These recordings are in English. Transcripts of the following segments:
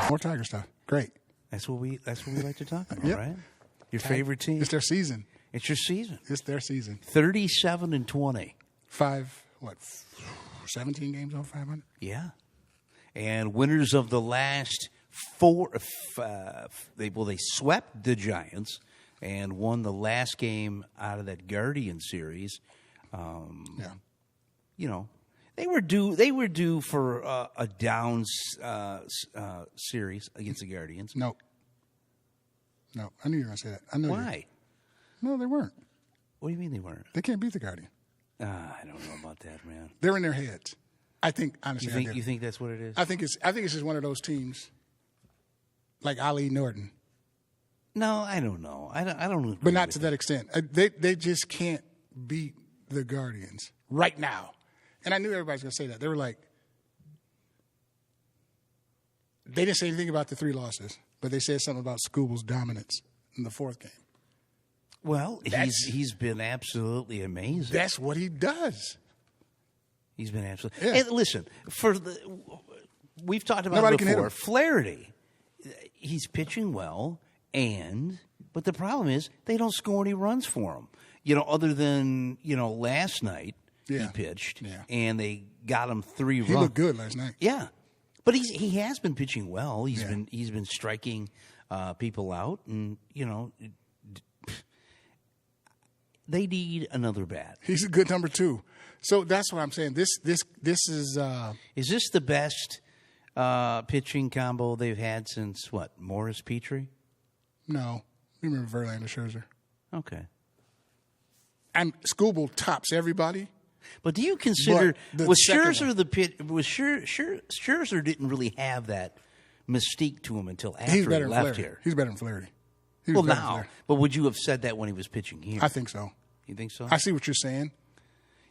More Tiger stuff. Great. That's what we like to talk about, Yep. right? Your favorite team? It's their season. It's your season. It's their season. 37-20. 17 games over 500? Yeah. And winners of the last four, they swept the Giants and won the last game out of that Guardian series. Yeah. You know, they were due for a down series against the Guardians. No, I knew you were going to say that. I knew. Why? No, they weren't. What do you mean they weren't? They can't beat the Guardian. I don't know about that, man. They're in their heads. I think, honestly, You think that's what it is? I think it's just one of those teams like Ali Norton. No, I don't know. I don't agree But not with to that extent. They just can't beat the Guardians right now. And I knew everybody's going to say that. They were like, they didn't say anything about the 3 losses, but they said something about Skubal's dominance in the 4th game. Well, he's been absolutely amazing. That's what he does. He's been absolutely. Yeah. And listen, we've talked about Nobody it can hit before. him. Flaherty, he's pitching well, but the problem is they don't score any runs for him. You know, other than last night he pitched, and they got him 3 runs. He looked good last night. Yeah, but he has been pitching well. He's been striking people out, and they need another bat. He's a good number 2. So that's what I'm saying. This is. Is this the best pitching combo they've had since what? Morris Petrie? No, we remember Verlander-Scherzer. Okay. And Skubal tops everybody. But do you consider Scherzer Scherzer didn't really have that mystique to him until after He's better he than left Flaherty. here? He's better than Flaherty. Well, now, but would you have said that when he was pitching here? I think so. You think so? I see what you're saying.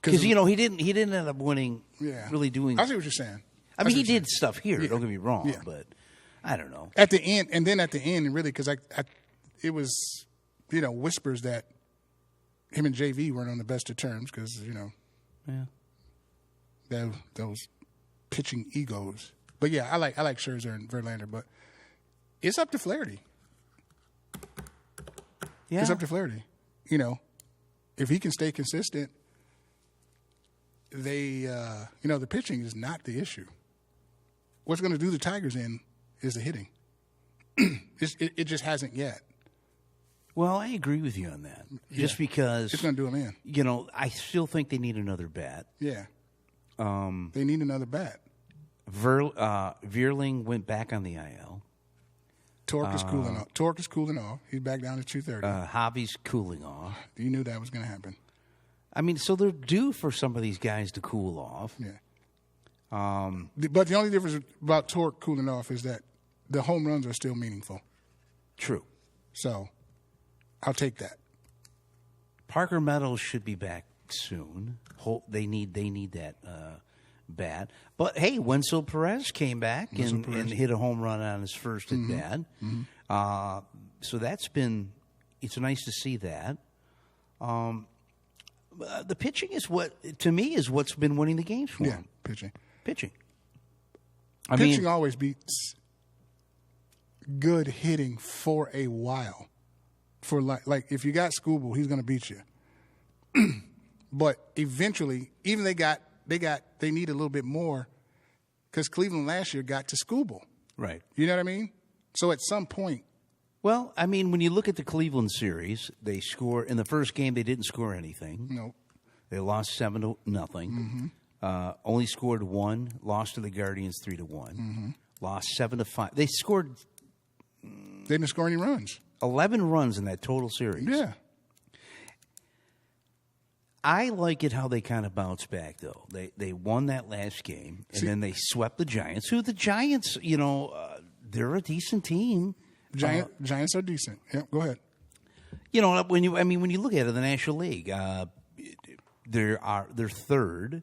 Because he didn't end up winning. Yeah. Really doing. I see what you're saying. I mean, he did stuff here. Yeah. Don't get me wrong, but I don't know. At the end, really, because it was whispers that him and JV weren't on the best of terms because those pitching egos. But yeah, I like Scherzer and Verlander, but it's up to Flaherty. Yeah, it's up to Flaherty. If he can stay consistent, the pitching is not the issue. What's going to do the Tigers in is the hitting. It just hasn't yet. Well, I agree with you on that. Just because it's going to do them in. I still think they need another bat. Yeah. They need another bat. Veerling went back on the IL. Torque is cooling off. Torque is cooling off. He's back down to 230. Hobby's cooling off. You knew that was going to happen. I mean, so they're due for some of these guys to cool off. Yeah. But the only difference about Torque cooling off is that the home runs are still meaningful. True. So, I'll take that. Parker Meadows should be back soon. They need that bat. But hey, Wenzel Perez came back and hit a home run on his first at bat. Mm-hmm. So it's nice to see that. The pitching is what's been winning the games for him. Pitching. Pitching always beats good hitting for a while. For like if you got Skubal, he's going to beat you. But eventually, even they need a little bit more because Cleveland last year got to Skubal. Right. You know what I mean? So at some point. Well, I mean, when you look at the Cleveland series, they score in the first game. They didn't score anything. No. They lost 7-0. Mm-hmm. Only scored 1. Lost to the Guardians 3-1. Mm-hmm. Lost 7-5. They scored. They didn't score any runs. 11 runs in that total series. Yeah. I like it how they kind of bounce back, though. They won that last game, and then they swept the Giants. Who the Giants, they're a decent team. Giants are decent. Yeah, go ahead. When you look at it, the National League, they're third,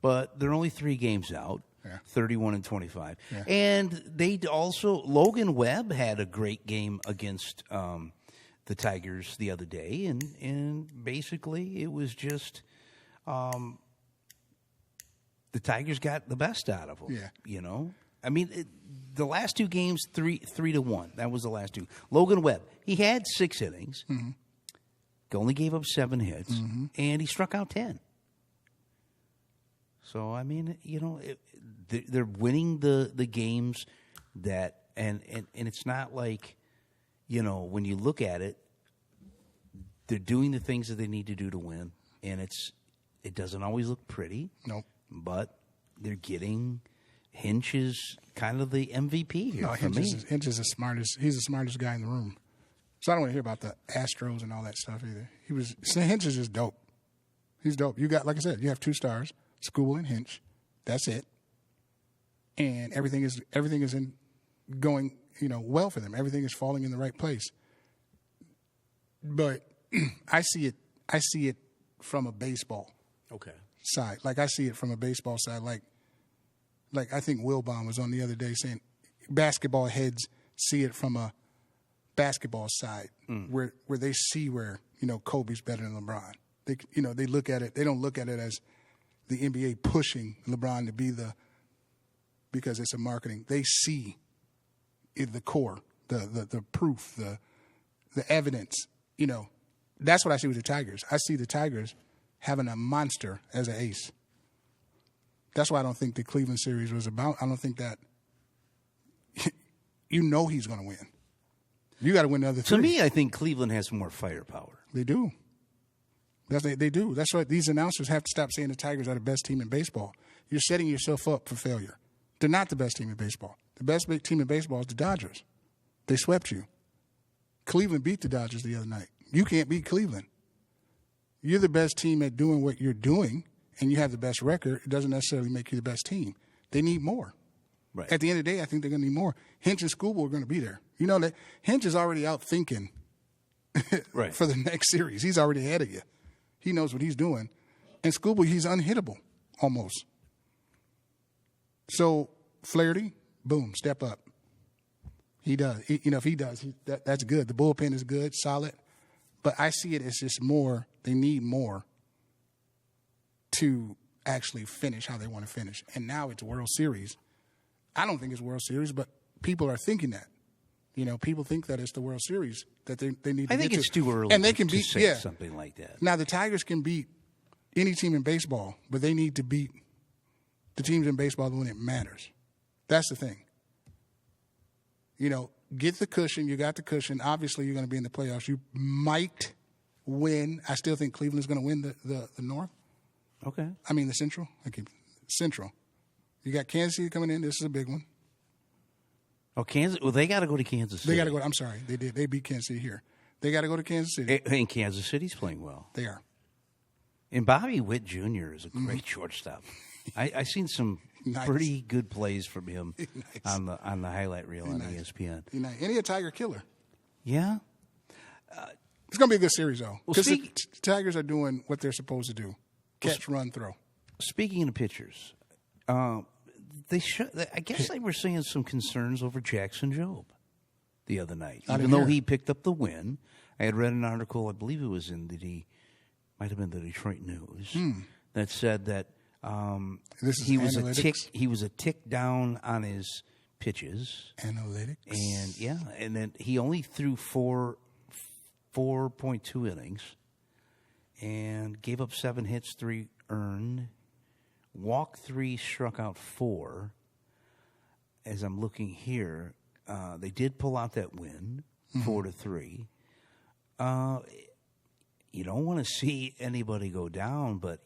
but they're only 3 games out. Yeah. 31-25. Yeah. And they also Logan Webb had a great game against the Tigers the other day, and basically it was just the Tigers got the best out of them. Yeah. I mean, the last two games, 3-1. That was the last two. Logan Webb, he had 6 innings, only gave up 7 hits, and he struck out 10. So I mean, they're winning the games that, and it's not like, when you look at it, they're doing the things that they need to do to win, and it doesn't always look pretty. Nope. But they're getting Hinch is kind of the MVP here. No, Hinch is the smartest. He's the smartest guy in the room. So I don't want to hear about the Astros and all that stuff either. Hinch is just dope. He's dope. You got, like I said, you have 2 stars, Skubal and Hinch. That's it. And everything is going, well for them. Everything is falling in the right place. But I see it from a baseball side. Like I see it from a baseball side. Like I think Wilbon was on the other day saying basketball heads see it from a basketball side where they see where, Kobe's better than LeBron. They look at it. They don't look at it as the NBA pushing LeBron to be because it's a marketing. They see the core, the proof, the evidence. That's what I see with the Tigers. I see the Tigers having a monster as an ace. That's why I don't think the Cleveland series was about. I don't think that he's going to win. You got to win the other 3. To me, I think Cleveland has more firepower. They do. They do. That's why these announcers have to stop saying the Tigers are the best team in baseball. You're setting yourself up for failure. They're not the best team in baseball. The best team in baseball is the Dodgers. They swept you. Cleveland beat the Dodgers the other night. You can't beat Cleveland. You're the best team at doing what you're doing, and you have the best record. It doesn't necessarily make you the best team. They need more. Right. At the end of the day, I think they're going to need more. Hinch and Skubal are going to be there. That Hinch is already out thinking right. for the next series. He's already ahead of you. He knows what he's doing. And Skubal, he's unhittable almost. So Flaherty, boom, step up. He does. If he does, that's good. The bullpen is good, solid. But I see it as just more. They need more to actually finish how they want to finish. And now it's World Series. I don't think it's World Series, but people are thinking that. People think that it's the World Series that they need to I think get it's to. too early and they can to beat, say something like that. Now, the Tigers can beat any team in baseball, but they need to beat the teams in baseball when it matters. That's the thing. Get the cushion. You got the cushion. Obviously, you're going to be in the playoffs. You might win. I still think Cleveland's going to win the North. Okay. I mean, the Central. Central. You got Kansas City coming in. This is a big one. Oh, Kansas. Well, they got to go to Kansas City. They got to go. I'm sorry. They did. They beat Kansas City here. They got to go to Kansas City. And Kansas City's playing well. They are. And Bobby Witt Jr. is a great shortstop. I seen some pretty good plays from him on the highlight reel on ESPN. Any a Tiger killer. Yeah. It's going to be a good series, though. Because Well, the Tigers are doing what they're supposed to do. Catch, run, throw. Speaking of pitchers, I guess they were saying some concerns over Jackson Jobe the other night. Even though he picked up the win, I had read an article, I believe it was in might have been the Detroit News, that said that he was a tick down on his pitches. Analytics. And then he only threw 4.2 innings and gave up 7 hits, 3 earned, walked 3, struck out 4. As I'm looking here, they did pull out that win, 4-3. You don't want to see anybody go down, but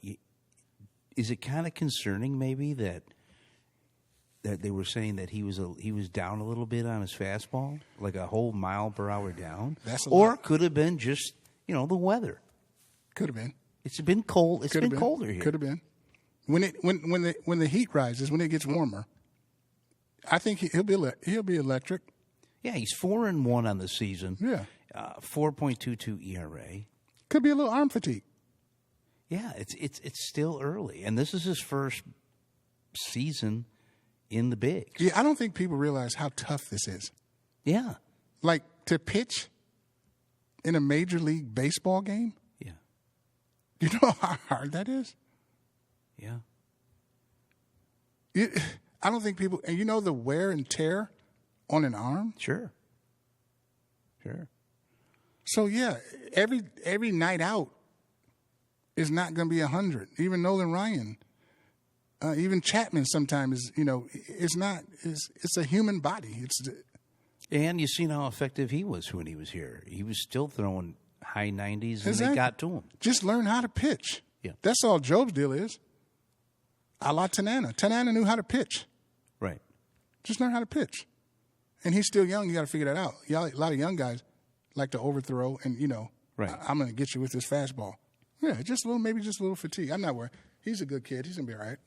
is it kind of concerning maybe that they were saying that he was down a little bit on his fastball, like a whole mile per hour down? Or could have been just the weather. Could have been. It's been cold. It's been colder here. Could have been. When the heat rises, when it gets warmer, I think he'll be electric. Yeah, he's 4-1 on the season. Yeah, 4.22 ERA. Could be a little arm fatigue. Yeah, it's still early, and this is his first season in the bigs. Yeah, I don't think people realize how tough this is. Yeah, like to pitch in a Major League Baseball game. Yeah, you know how hard that is. Yeah. I don't think people, and the wear and tear on an arm. Sure. So yeah, every night out is not going to be 100. Even Nolan Ryan, even Chapman sometimes is, it's not. It's a human body. And you seen how effective he was when he was here. He was still throwing high 90s, and Exactly. they got to him. Just learn how to pitch. Yeah. That's all Job's deal is. A la Tanana. Tanana knew how to pitch. Right. Just learn how to pitch. And he's still young. You got to figure that out. A lot of young guys like to overthrow and, Right. I'm going to get you with this fastball. Yeah, maybe just a little fatigue. I'm not worried. He's a good kid. He's going to be all right.